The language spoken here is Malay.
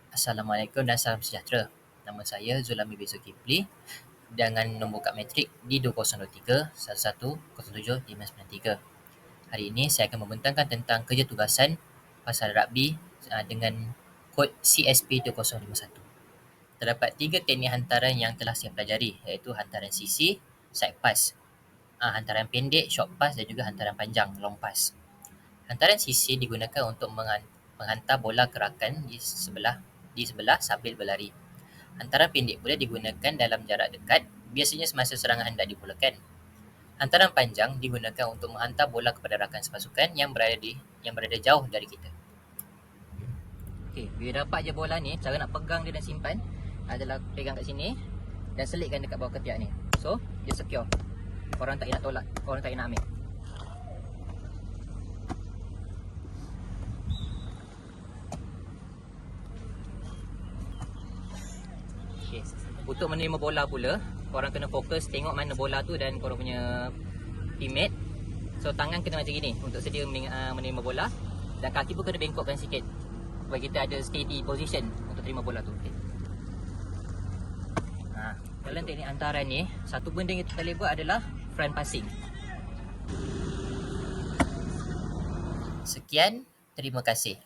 Assalamualaikum dan salam sejahtera. Nama saya Zulami bin Zulkifli dengan nombor kad matrik D2023 1107 593. Hari ini saya akan membentangkan tentang kerja tugasan pasal rugby dengan kod CSP2051. Terdapat 3 teknik hantaran yang telah saya pelajari, iaitu hantaran CC, side pass, hantaran pendek, short pass dan juga hantaran panjang, long pass. Hantaran CC digunakan untuk menghantar bola ke rakan di sebelah sambil berlari. Hantaran pendek pula digunakan dalam jarak dekat, biasanya semasa serangan hendak dimulakan. Hantaran panjang digunakan untuk menghantar bola kepada rakan sepasukan yang berada jauh dari kita. Okey, bila dapat je bola ni, cara nak pegang dia dan simpan adalah pegang kat sini dan selitkan dekat bawah ketiak ni. So, dia secure. Orang tak nak tolak, orang tak nak ambil. Okay. Untuk menerima bola pula, korang kena fokus tengok mana bola tu dan korang punya teammate. So tangan kena macam gini untuk sedia menerima bola, dan kaki pun kena bengkokkan sikit supaya kita ada steady position untuk terima bola tu. Okay. Dalam teknik hantaran ni, satu benda yang kita boleh buat adalah front passing. Sekian, terima kasih.